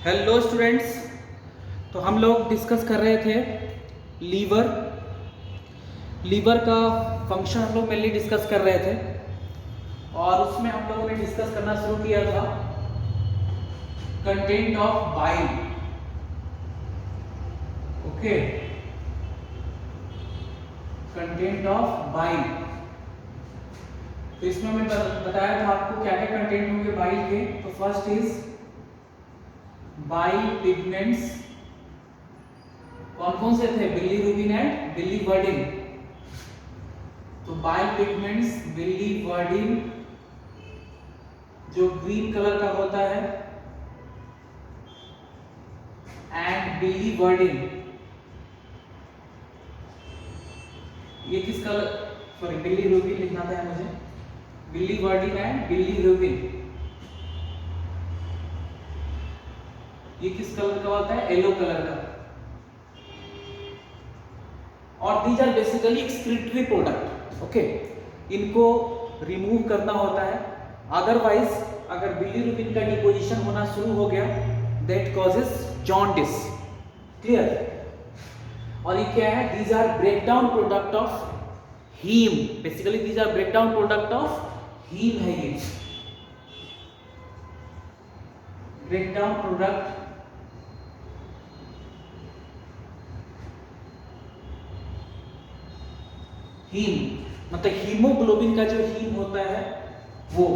Hello students. तो हम लोग डिस्कस कर रहे थे लीवर का फंक्शन हम लोग मेनली डिस्कस कर रहे थे और उसमें हम लोगों ने डिस्कस करना शुरू किया था content of bile. Okay, content of bile. तो इसमें मैं बताया था आपको क्या क्या कंटेंट होंगे बाइल के। तो फर्स्ट इज बाइल पिगमेंट्स। कौन कौन से थे? Bilirubin and biliverdin. तो बाइल पिगमेंट्स बिलीवर्डिन जो ग्रीन कलर का होता है एंड बिलीवर्डिन ये किस कलर, सॉरी बिलीरुबिन लिखना था मुझे। बिलीवर्डिन एंड बिलीरुबिन ये किस कलर का होता है? येलो कलर का। और these are basically excretory product. Okay, इनको रिमूव करना होता है, अदरवाइज अगर बिलीरुबिन का डिपोजिशन होना शुरू हो गया दैट कॉजेस जॉन्डिस। क्लियर? और ये क्या है? These are breakdown product of haem. Basically these are breakdown product of haem है ये, ब्रेकडाउन प्रोडक्ट हीम, मतलब हीमोग्लोबिन का जो हीम होता है वो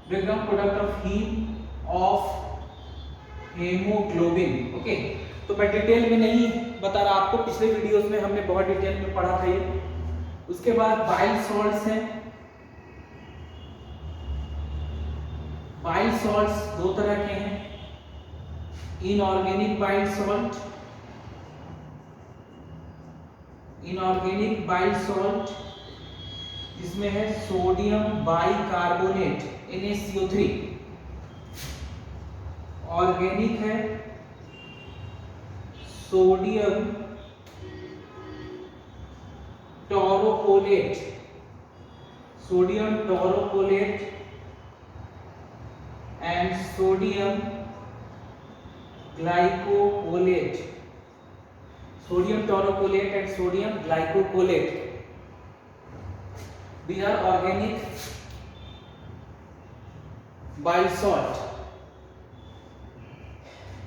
breakdown product of haem of haemoglobin. Okay, तो मैं डिटेल में नहीं बता रहा आपको, पिछले वीडियोस में हमने बहुत डिटेल में पढ़ा था ये। उसके बाद बाइल सॉल्ट्स हैं। बाइल सॉल्ट्स दो तरह के हैं, inorganic bile salt, inorganic bile salt जिसमें है सोडियम बाइकार्बोनेट NaCO3। ऑर्गेनिक है sodium taurocholate, sodium taurocholate and sodium glycocholate, sodium taurocholate and sodium glycocholate. These are organic bile salt।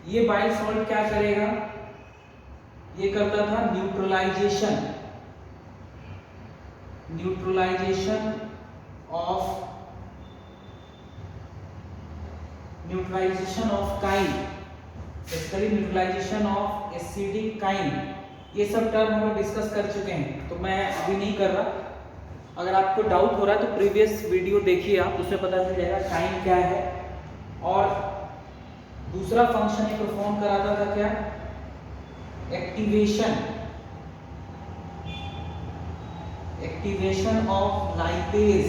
ये bile salt क्या करेगा? ये करता था neutralisation, neutralisation of chyme, basically neutralisation of acidic chyme. ये सब term हम डिस्कस कर चुके हैं तो मैं अभी नहीं कर रहा। अगर आपको डाउट हो रहा है तो प्रीवियस वीडियो देखिए आप, उसमें पता चल जाएगा काइन क्या है। और दूसरा फंक्शन ये परफॉर्म कराता था क्या? Activation, activation of lipase.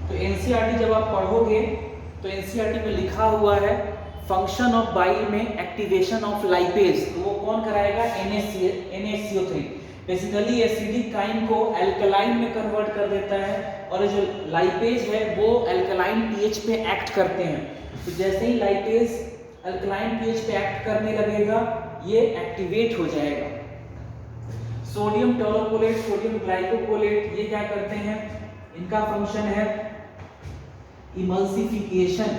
तो एनसीईआरटी जब आप पढ़ोगे तो एनसीईआरटी में लिखा हुआ है फंक्शन ऑफ बाइल में एक्टिवेशन ऑफ लाइपेज, तो वो कौन कराएगा? NaCO3। बेसिकली एसिडिक काइन को अल्कलाइन में कन्वर्ट कर देता है और जो लाइपेज है वो अल्कलाइन पीएच पे एक्ट करते हैं। तो जैसे ही लाइपेज अल्कलाइन पीएच पे एक्ट करने लगेगा ये एक्टिवेट हो जाएगा। सोडियम टोरोकोलेट, सोडियम ग्लाइकोकोलेट ये क्या करते हैं? इनका फंक्शन है इमल्सिफिकेशन।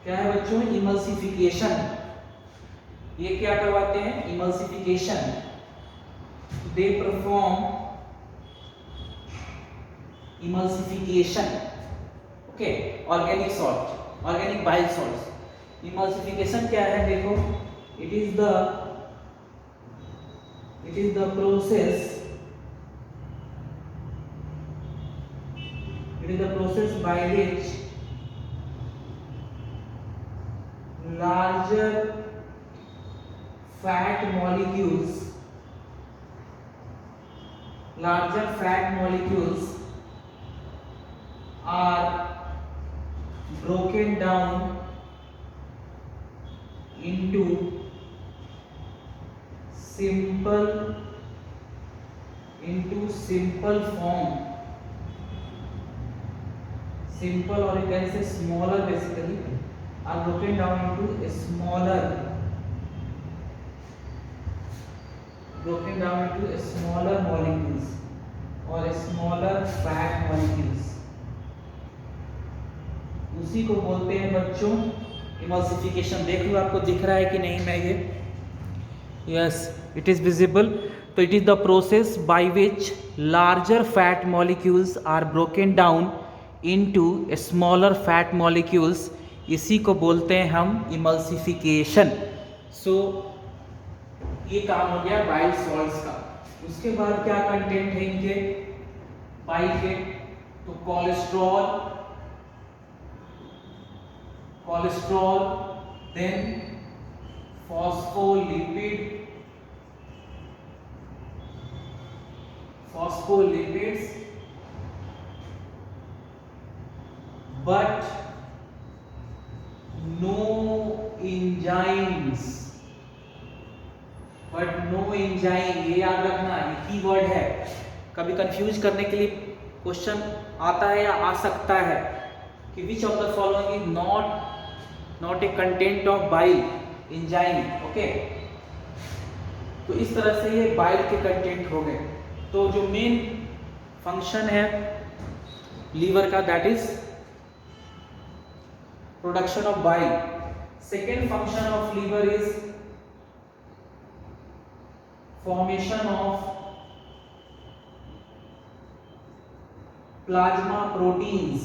क्या है बच्चों? इमल्सिफिकेशन। ये क्या करवाते हैं? Emulsification. They perform emulsification. Okay, organic salt, organic bile salts. Emulsification क्या है? देखो, it is the process by which larger fat molecules are broken down into simple simple or you can say smaller basically are broken down into a smaller molecules or smaller fat molecules. उसी को बोलते हैं बच्चों emulsification. देख लो आपको दिख रहा है कि नहीं मैं ये, यस इट इज विजिबल। तो it is the process by which larger fat molecules are broken down into smaller fat molecules. इसी को बोलते हैं हम इमल्सिफिकेशन। सो ये काम हो गया बाइल सॉल्ट्स का। उसके बाद क्या कंटेंट है इनके बाइल के, तो cholesterol, then phospholipids, but no enzymes, ये याद रखना, ये कीवर्ड है। कभी कंफ्यूज करने के लिए क्वेश्चन आता है या आ सकता है कि which of the following is not a content of bile, enzyme. Okay, तो इस तरह से ये बाइल के कंटेंट हो गए। तो जो मेन फंक्शन है लीवर का that is production of bile. Second function of liver is formation of plasma proteins.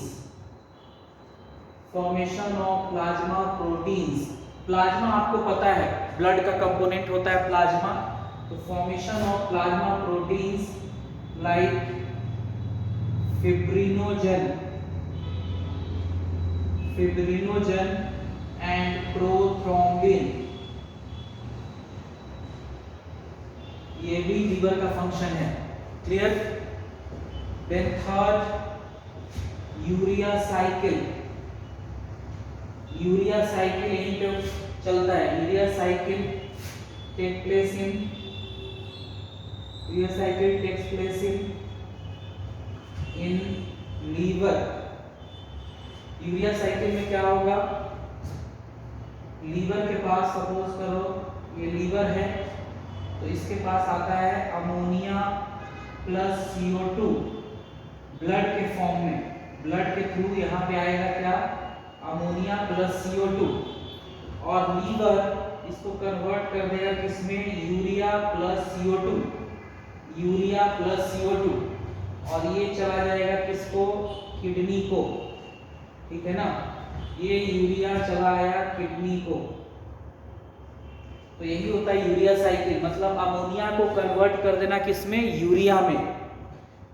Plasma आपको पता है ब्लड का कंपोनेंट होता है प्लाज्मा। तो formation of plasma proteins like fibrinogen and prothrombin, ये भी लीवर का फंक्शन है। Clear? Then third urea cycle यहीं पे चलता है। Urea cycle takes place in liver. Urea cycle में क्या होगा, लीवर के पास सपोज करो ये लीवर है, तो इसके पास आता है अमोनिया प्लस CO2 ब्लड के फॉर्म में। ब्लड के थ्रू यहाँ पे आएगा क्या, अमोनिया प्लस CO2, और लीवर इसको कन्वर्ट कर देगा किसमें, यूरिया प्लस CO2, और ये चला जाएगा किसको, किडनी को। ठीक है ना, ये यूरिया चला आया किडनी को। तो यही होता है यूरिया साइकिल, मतलब अमोनिया को कन्वर्ट कर देना किसमें, यूरिया में।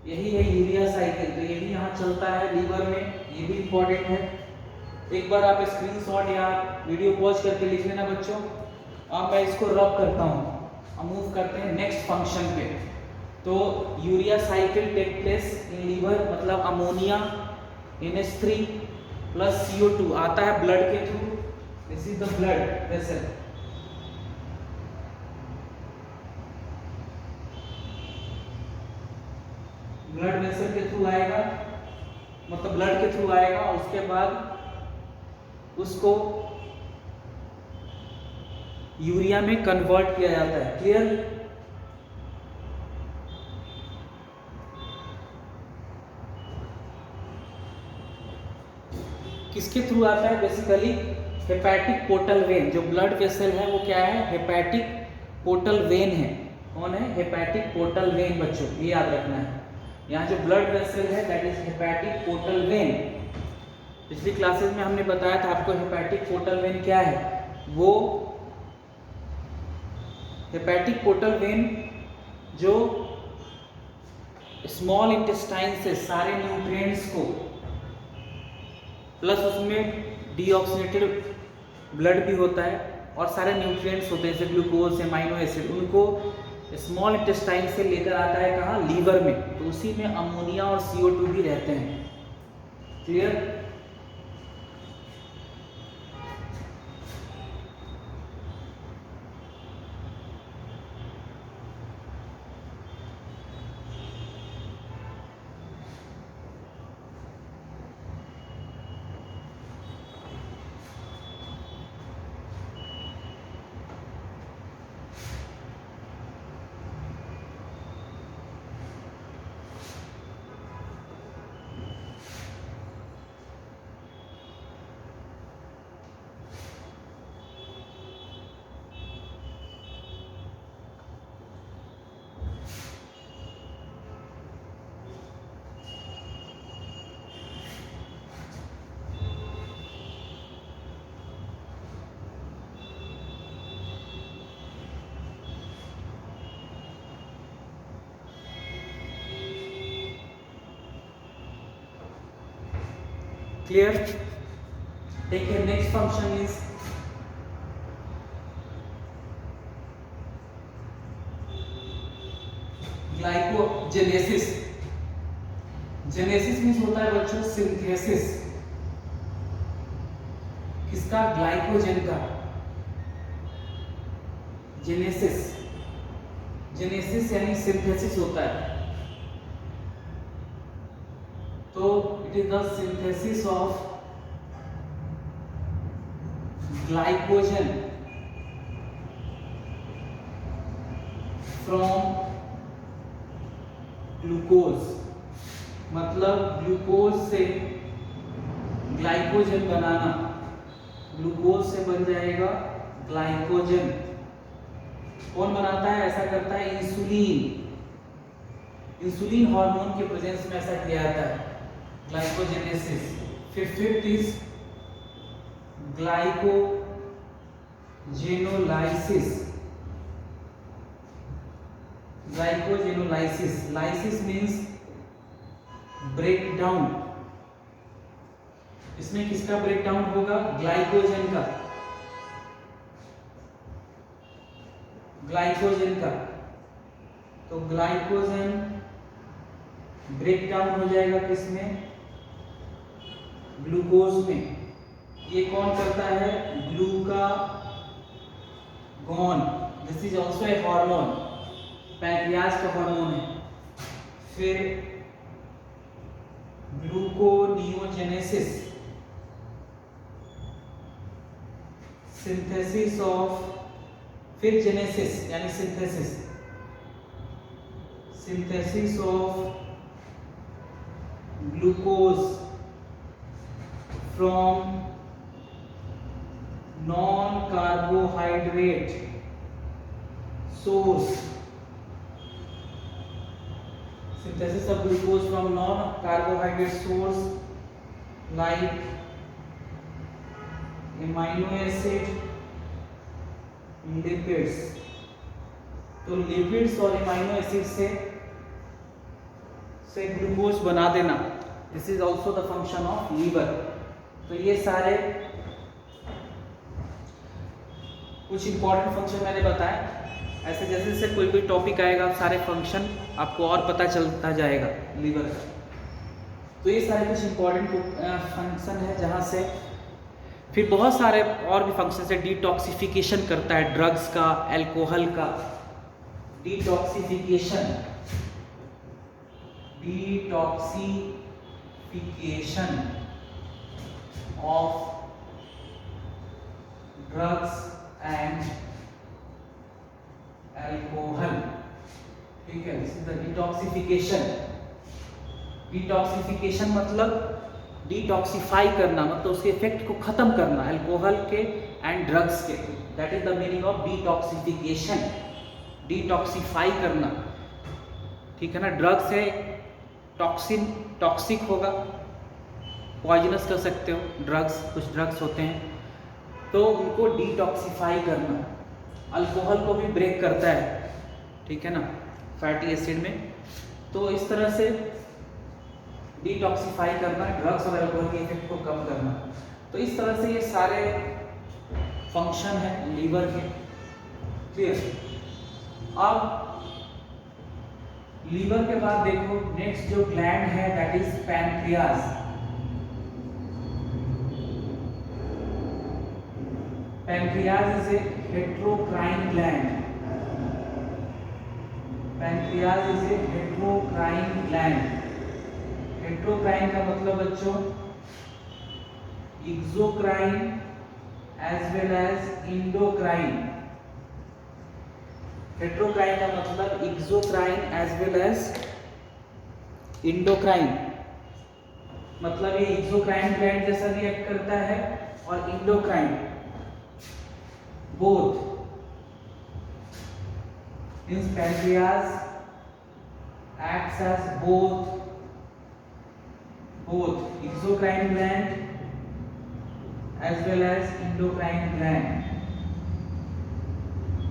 यही है यूरिया साइकिल। तो ये भी यहाँ चलता है लीवर में, ये भी इंपॉर्टेंट है। एक बार आप स्क्रीनशॉट या वीडियो पॉज करके लिख लेना बच्चों। अब मैं इसको रब करता हूँ, अब मूव करते हैं नेक्स्ट फंक्शन पे। तो urea cycle take place in liver, मतलब अमोनिया NH3 प्लस CO2 आता है ब्लड के through. This is the blood vessel. Blood vessel के थ्रू आएगा, मतलब ब्लड के थ्रू आएगा, और उसके बाद उसको यूरिया में कन्वर्ट किया जाता है। क्लियर? किसके थ्रू आता है, बेसिकली हेपेटिक पोर्टल वेन। जो ब्लड वेसल है वो क्या है, हेपेटिक पोर्टल वेन है। कौन है, हेपेटिक पोर्टल वेन बच्चों, ये याद रखना है। यहाँ जो ब्लड वेसल है that is hepatic portal vein. पिछली क्लासेस में हमने बताया था आपको हेपेटिक पोर्टल वेन क्या है। वो हेपेटिक पोर्टल वेन जो स्मॉल इंटेस्टाइन से सारे न्यूट्रिएंट्स को, प्लस उसमें डीऑक्सीनेटेड ब्लड भी होता है और सारे न्यूट्रिएंट्स होते हैं जैसे ग्लूकोज, एमाइनो एसिड, उनको स्मॉल इंटेस्टाइन से लेकर आता है कहाँ, लीवर में। तो उसी में अमोनिया और CO2 भी रहते हैं। क्लियर? क्लियर? देखिए next function is glycogenesis. Genesis means होता है बच्चों सिंथेसिस, किसका? ग्लाइकोजन का। जेनेसिस, जेनेसिस यानी सिंथेसिस होता है। तो it is the synthesis of glycogen from glucose, मतलब ग्लूकोज से ग्लाइकोजन बनाना, ग्लूकोज से बन जाएगा ग्लाइकोजन। कौन बनाता है? ऐसा करता है इंसुलिन। इंसुलिन हार्मोन के प्रेजेंस में ऐसा किया जाता है, ग्लाइकोजेनेसिस। फिर fifth is glycogenolysis. Glycogenolysis, lysis means break down. इसमें किसका ब्रेक डाउन होगा? ग्लाइकोजन का, ग्लाइकोजन का। तो ग्लाइकोजन ब्रेक डाउन हो जाएगा किसमें? ग्लूकोज में। ये कौन करता है? Glucagon. This is also a hormone, pancreas का हार्मोन है। फिर ग्लूकोनियोजेनेसिस, सिंथेसिस ऑफ, फिर जेनेसिस यानी synthesis, synthesis of glucose from non carbohydrate source, synthesis of glucose from non-carbohydrate source like amino acid, lipids। तो लिपिड्स और amino acid से glucose बना देना, this is also the function of liver. तो ये सारे कुछ इंपॉर्टेंट फंक्शन मैंने बताए। ऐसे जैसे जैसे कोई कोई टॉपिक आएगा सारे फंक्शन आपको और पता चलता जाएगा लीवर का। तो ये सारे कुछ इंपॉर्टेंट फंक्शन है, जहाँ से फिर बहुत सारे और भी फंक्शन है। डिटॉक्सिफिकेशन करता है ड्रग्स का, अल्कोहल का, detoxification, detoxification of drugs and alcohol. ठीक है, this is the detoxification. Detoxification मतलब डिटॉक्सिफाई करना, मतलब उसके इफेक्ट को खत्म करना, अल्कोहल के एंड ड्रग्स के। That is the meaning of detoxification, detoxify करना। ठीक है ना? ड्रग्स है टॉक्सिन, टॉक्सिक होगा, पॉइजनस कर सकते हो ड्रग्स, कुछ ड्रग्स होते हैं, तो उनको डिटॉक्सिफाई करना। अल्कोहल को भी ब्रेक करता है, ठीक है ना, फैटी एसिड में। तो इस तरह से डिटॉक्सिफाई करना, ड्रग्स और अल्कोहल के इफेक्ट को कम करना। तो इस तरह से ये सारे फंक्शन है लीवर के। क्लियर? अब लीवर के बाद देखो नेक्स्ट जो ग्लैंड है that is pancreas. Pancreas is a heterocrine gland. Pancreas is a heterocrine gland. Heterocrine का मतलब बच्चों exocrine as well as endocrine. Heterocrine का मतलब exocrine as well as endocrine, मतलब ये एक्सोक्राइन ग्लैंड जैसा रिएक्ट करता है और endocrine, both. Means pancreas acts as both exocrine gland as well as endocrine gland,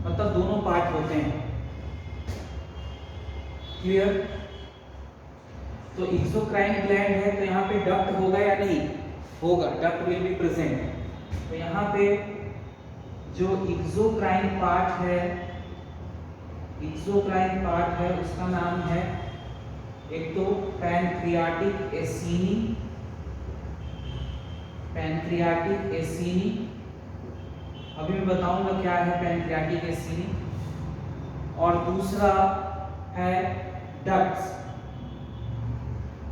मतलब दोनों पार्ट होते हैं। क्लियर? तो एक्सोक्राइन ग्लैंड है तो यहाँ पे डक्ट होगा या नहीं? होगा, डक्ट विल बी प्रेजेंट। तो यहाँ पे जो एक्सोक्राइन पार्ट है उसका नाम है एक तो पैनक्रियाटिक एसिनी। अभी मैं बताऊंगा क्या है पैनक्रियाटिक एसिनी। और दूसरा है डक्ट्स।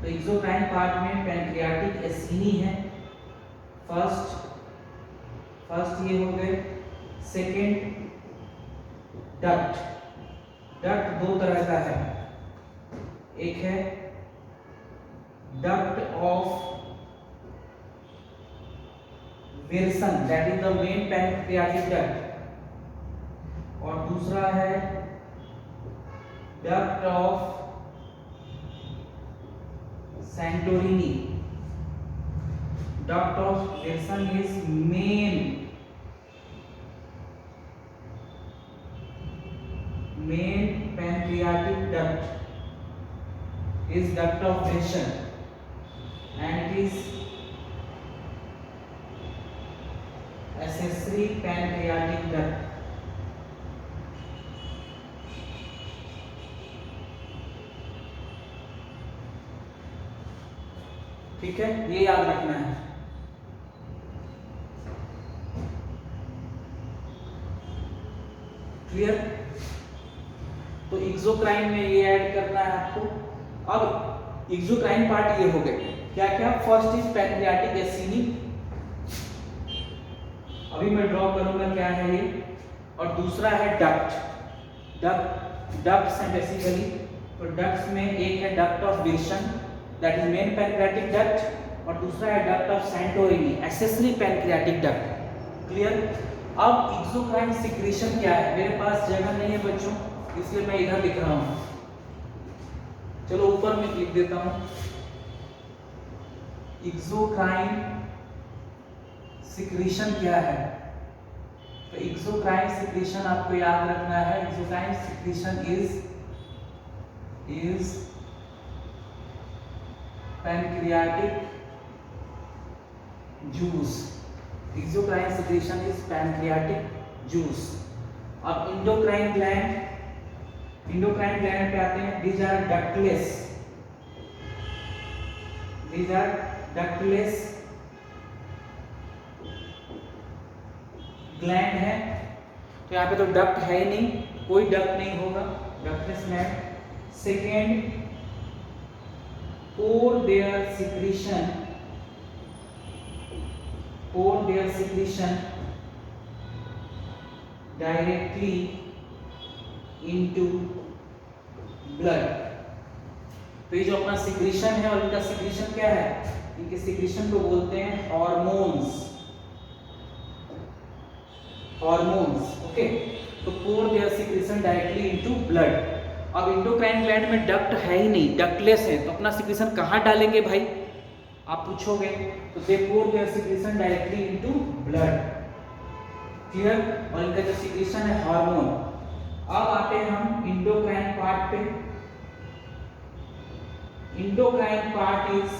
तो एक्सोक्राइन पार्ट में पैनक्रियाटिक एसिनी है, फर्स्ट ये हो गए। सेकेंड डक्ट दो तरह का है, एक है duct of Wilson, that is the main pancreatic duct, और दूसरा है duct of Santorini. Duct of Wilson is main pancreatic duct is duct of Wilson, and it is accessory pancreatic duct. ठीक है, ये याद रखना है। क्लियर? तो एक्सोक्राइन में ये ऐड करना है आपको। अब एक्सोक्राइन पार्ट ये हो गए, क्या क्या? फर्स्ट इज पैनक्रियाटिक एसिनी, अभी मैं ड्रॉ करूंगा क्या है ये। और दूसरा है डक्ट्स हैं बेसिकली। तो डक्ट्स में एक है duct of Wilson, that is main pancreatic duct, और दूसरा है duct of Santorini, accessory pancreatic duct. Clear? अब एक्सोक्राइन सिक्रीशन क्या है? मेरे पास जगह नहीं है बच्चों, इसलिए मैं इधर लिख रहा हूं। चलो ऊपर में लिख देता हूं। एक्सोक्राइन सिक्रीशन क्या है? तो एक्सोक्राइन सिक्रीशन आपको याद रखना है। Exocrine secretion is pancreatic juice. Exocrine secretion is pancreatic juice. अब इंडोक्राइन ग्लैंड पे आते हैं। these are ductless ग्लैंड है। तो यहाँ पे तो डक्ट है ही नहीं, कोई डक्ट नहीं होगा, ductless gland. Second, pour their secretion directly into blood। तो ये जो अपना सिक्रीशन है, और इनका सिक्रीशन क्या है? इनके सिक्रीशन को बोलते हैं हॉर्मोन्स। ओके। तो pour their secretion directly into blood। अब इंडोक्राइन ग्लैंड में डक्ट है ही नहीं, डक्टलेस है, तो अपना सिक्रीशन कहाँ डालेंगे भाई, आप पूछोगे। तो they pour their secretion directly into blood। Clear? और इनका जो सिक्रीशन है हार्मोन। अब आते हैं हम इंडोक्राइन पार्ट पे। Endocrine part is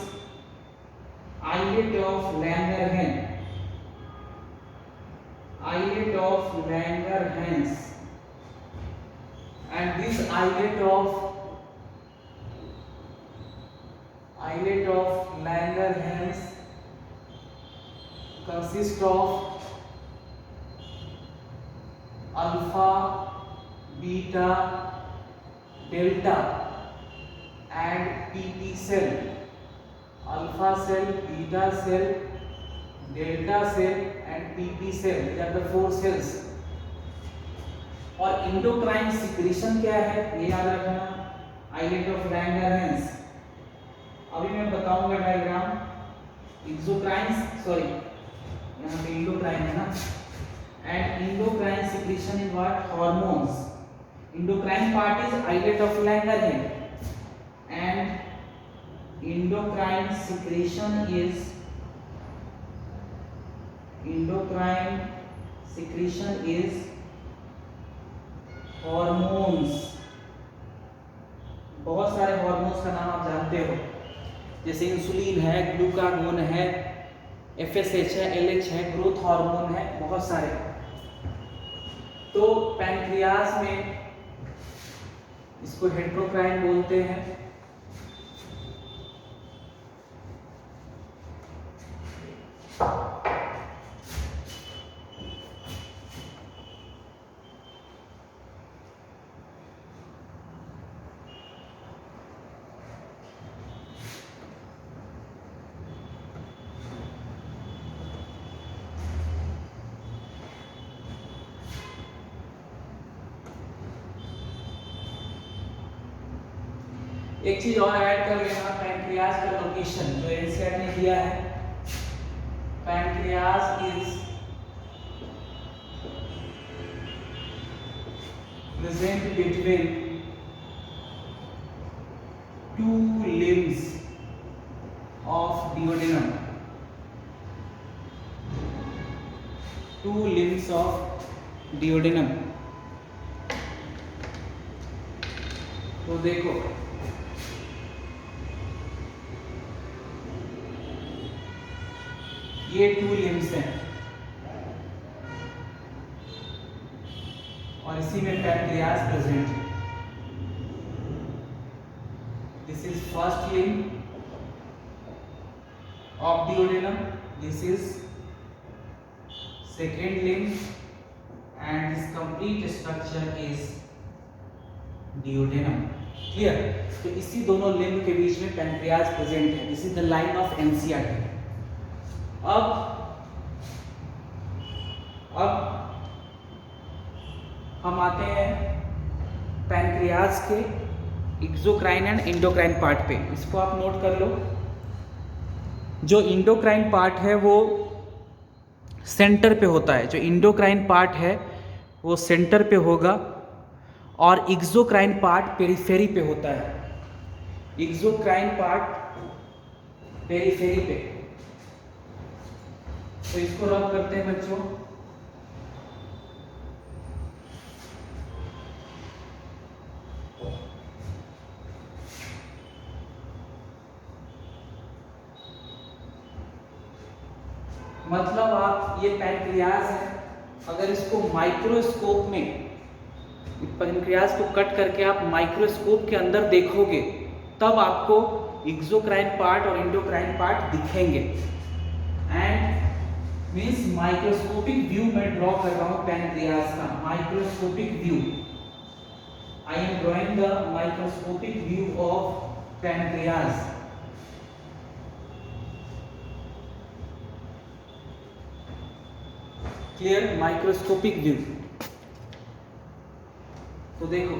islet of Langerhans, and this islet of Langerhans consists of alpha, beta, delta and PP cell। alpha cell, beta cell, delta cell and PP cell, these are the 4 cells। और endocrine secretion क्या है ये याद रखना, islet of Langerhans. अभी मैं बताऊंगा diagram. यहाँ पे इंडोक्राइन है ना, and endocrine secretion is what? Hormones। endocrine part is islet of Langerhans, and endocrine secretion is hormones। बहुत सारे हार्मोन्स का नाम आप जानते हो, जैसे इंसुलिन है, ग्लूकागोन है, FSH है, LH है, ग्रोथ हार्मोन है, बहुत सारे। तो पैनक्रियाज में इसको हेट्रोक्राइन बोलते हैं। एक चीज और ऐड कर लेना, पैनक्रियाज का लोकेशन जो एनसीईआरटी ने दिया है, pancreas is present between two limbs of duodenum, to limbs of duodenum. तो देखो ये टू लिम्स हैं और इसी में पैनक्रियाज प्रेजेंट है। This is first limb of duodenum, this is second limb and this complete structure is duodenum. Clear? तो इसी दोनों लिम्ब के बीच में पैनक्रियाज प्रेजेंट है। This is the line of NCERT. अब हम आते हैं पैनक्रियाज के एक्सोक्राइन एंड एंडोक्राइन पार्ट पे। इसको आप नोट कर लो। जो इंडोक्राइन पार्ट है वो सेंटर पे होता है, जो इंडोक्राइन पार्ट है वो सेंटर पे होगा और एक्सोक्राइन पार्ट पेरिफेरी पे होता है। एक्सोक्राइन पार्ट पेरिफेरी पे। तो इसको रब करते हैं बच्चों। मतलब आप ये पैनक्रियाज है, अगर इसको माइक्रोस्कोप में, पैनक्रियाज को कट करके आप माइक्रोस्कोप के अंदर देखोगे तब आपको एक्सोक्राइन पार्ट और एंडोक्राइन पार्ट दिखेंगे। एंड मीन्स माइक्रोस्कोपिक व्यू मैं ड्रॉ कर रहा हूं पैनक्रियाज का, microscopic view. I am drawing the microscopic view of pancreas. Clear? Microscopic view. तो देखो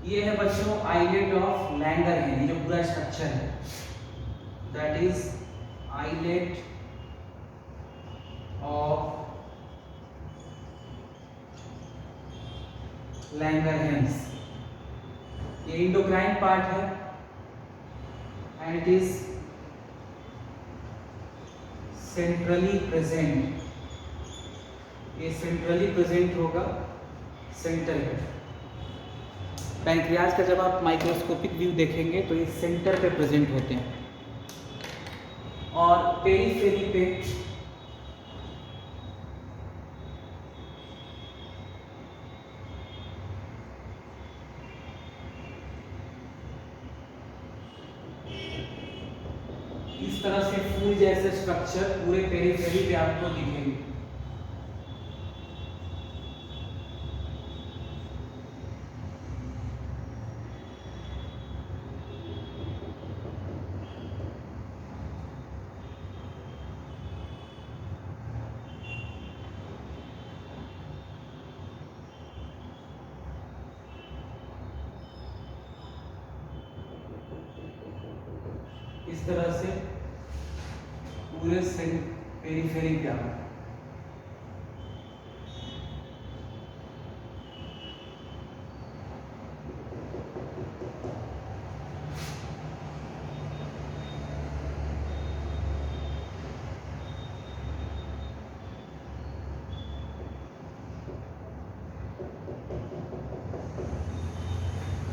ये है बच्चों आइलेट ऑफ लैंगरहैन। ये जो पूरा स्ट्रक्चर है दैट इज आइलेट ऑफ लैंगरहैन्स। ये इंडोक्राइन पार्ट है and it is centrally present. ये सेंट्रली प्रेजेंट होगा, सेंटर पे। पैनक्रियाज का जब आप माइक्रोस्कोपिक व्यू देखेंगे तो ये सेंटर पे प्रेजेंट होते हैं और पेरिफेरी पे इस तरह से फूल जैसे स्ट्रक्चर पूरे पेरिफेरी पे आपको दिखेंगे। तरह से पूरे सेल पेरिफेरी पे आता है।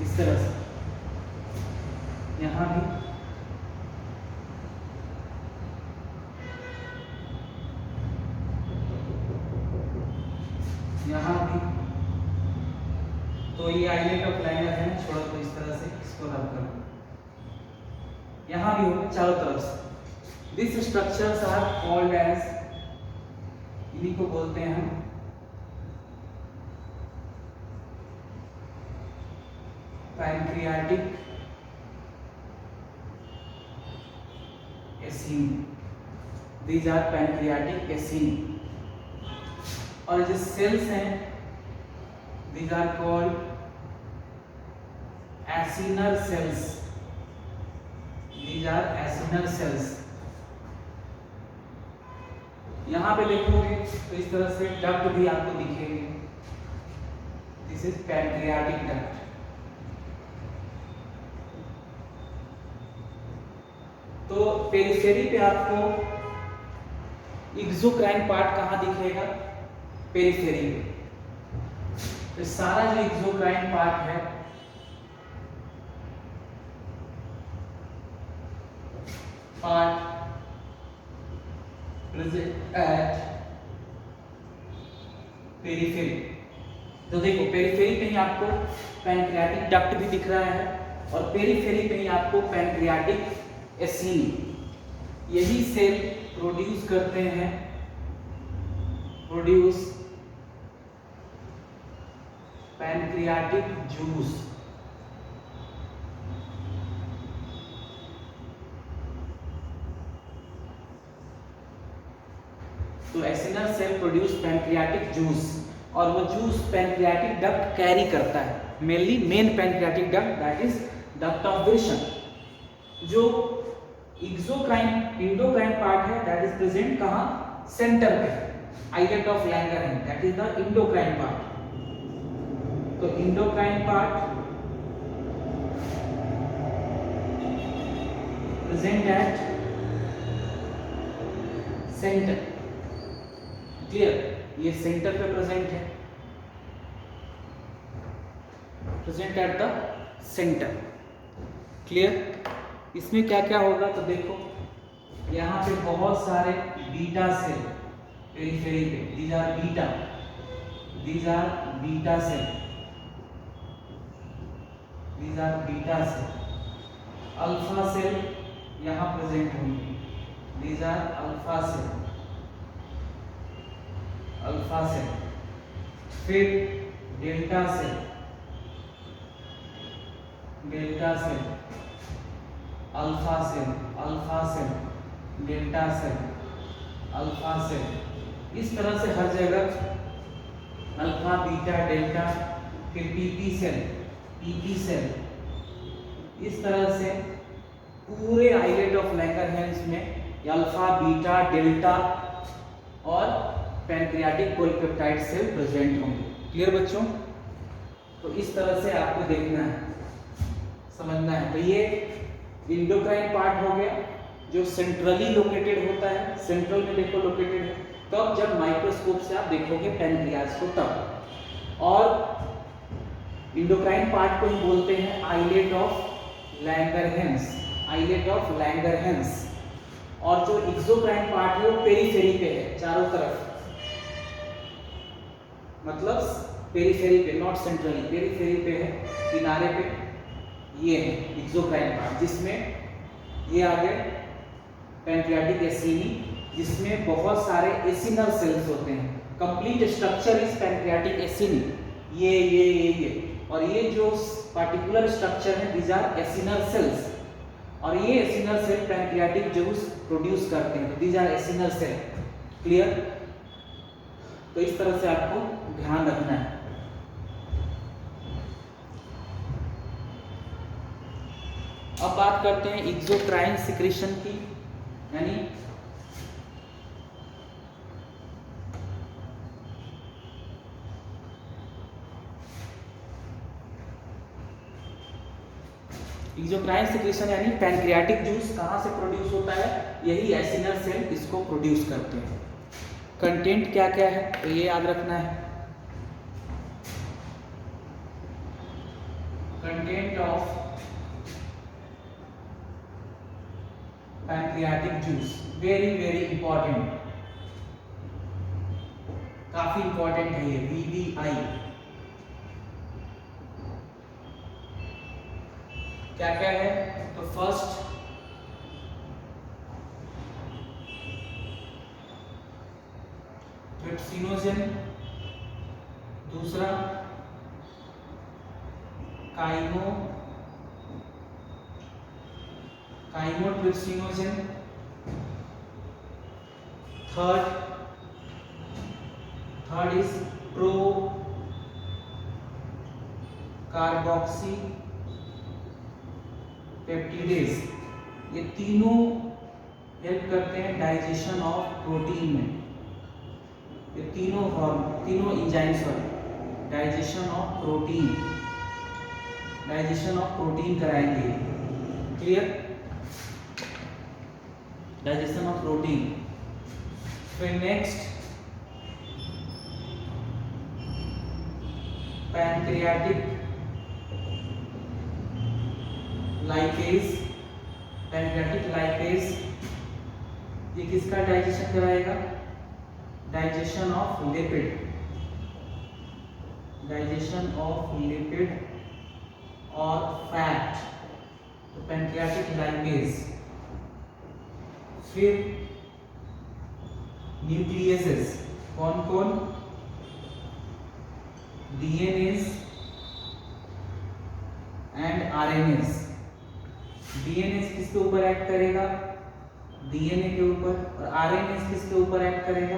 इस तरह से यहाँ भी यहाँ भी। तो ये आइलेट ऑफ लाइनर है, छोड़ो तो इस तरह से इसको रब करो। यहाँ भी होगा चारों तरफ से। This structures are called as, इन्हीं को बोलते हैं हम pancreatic acini. These are pancreatic acini. और जो सेल्स हैं these are called acinar cells. These are acinar cells. यहाँ पे देखोगे तो इस तरह से डक्ट भी आपको दिखेंगे। This is pancreatic duct. तो पेरिफेरी पे आपको एक्सोक्राइन पार्ट कहाँ दिखेगा? पेरिफेरी पे। तो सारा जो एक्सोक्राइन पार्ट है प्रेजेंट एट पेरिफेरी। तो देखो पेरिफेरी पे ही आपको पैनक्रियाटिक डक्ट भी दिख रहा है और पेरिफेरी पे ही आपको पैनक्रियाटिक एसिनी। यही सेल प्रोड्यूस करते हैं, प्रोड्यूस पैनक्रियाटिक जूस। तो acinar cell produce pancreatic juice और वो जूस पैनक्रियाटिक डक्ट कैरी करता है। Mainly main pancreatic duct that is duct of Wilson. जो एक्सोक्राइन इंडोक्राइन पार्ट है दैट इज प्रेजेंट कहाँ? सेंटर पे, islet of Langerhans, that is the endocrine part. तो endocrine part present at centre. Clear? ये centre पे present है, present at the centre. Clear? इसमें क्या क्या होगा तो देखो, यहाँ पे बहुत सारे बीटा सेल पेरिफेरी पे, these are beta, these are beta cell, these are beta cell. Alpha cell यहाँ प्रेजेंट होंगे, these are alpha cell, alpha cell. फिर delta cell, delta cell, alpha cell, alpha cell, delta cell, alpha cell. इस तरह से हर जगह alpha, beta, delta, फिर PP cell, PP cell. इस तरह से पूरे आइलेट ऑफ लैंगरहैंस में अल्फा, बीटा, डेल्टा और पैनक्रियाटिक पॉलीपेप्टाइड सेल प्रेजेंट होंगे। क्लियर बच्चों? तो इस तरह से आपको देखना है, समझना है। तो ये इंडोक्राइन पार्ट हो गया जो सेंट्रली लोकेटेड होता है, सेंट्रल में देखो लोकेटेड है। तब जब माइक्रोस्कोप से आप देखोगे पैनक्रियाज को तब। और इंडोक्राइन पार्ट को ही बोलते हैं islet of Langerhans, islet of Langerhans. और जो एक्सोक्राइन पार्ट है वो पेरिफेरी पे है, चारों तरफ, मतलब पेरिफेरी पे, नॉट सेंट्रली, पेरिफेरी पे है, किनारे पे। ये है एक्सोक्राइन पार्ट, जिसमें ये आ गए पैनक्रियाटिक एसिनी, जिसमें बहुत सारे एसिनल सेल्स होते हैं। कंप्लीट स्ट्रक्चर इज पैनक्रियाटिक एसिनी। ये और ये जो पार्टिकुलर स्ट्रक्चर है दीज आर एसिनल सेल्स। और ये एसिनल सेल पैनक्रियाटिक जूस प्रोड्यूस करते हैं, दीज आर एसिनल सेल। क्लियर? तो इस तरह से आपको ध्यान रखना है। अब बात करते हैं एक्सोक्राइन सिक्रीशन की, यानी एक्सोक्राइन सिक्रीशन यानी पैनक्रियाटिक जूस कहाँ से प्रोड्यूस होता है, यही एसिनल सेल इसको प्रोड्यूस करते हैं। कंटेंट क्या क्या है तो ये याद रखना है। Content of pancreatic juice very very important, काफी इंपॉर्टेंट है ये, VVI क्या क्या है। तो फर्स्ट ट्रिप्सिनोजन, दूसरा chymotrypsinogen, third is pro carboxy peptidase. ये तीनों हेल्प करते हैं डाइजेशन ऑफ प्रोटीन में, ये तीनों एंजाइम्स डाइजेशन ऑफ प्रोटीन कराएंगे। Clear, digestion of protein. फिर नेक्स्ट पैनक्रियाटिक लाइपेज, ये किसका डाइजेशन कराएगा, डाइजेशन ऑफ लिपिड और फैट, तो पैनक्रियाटिक लाइपेज। फिर न्यूक्लियसेस, कौन कौन, डीएनएस एंड आरएनएस। डीएनएस किसके ऊपर एक्ट करेगा, डीएनए के ऊपर, और आरएनएस किसके ऊपर एक्ट करेगा,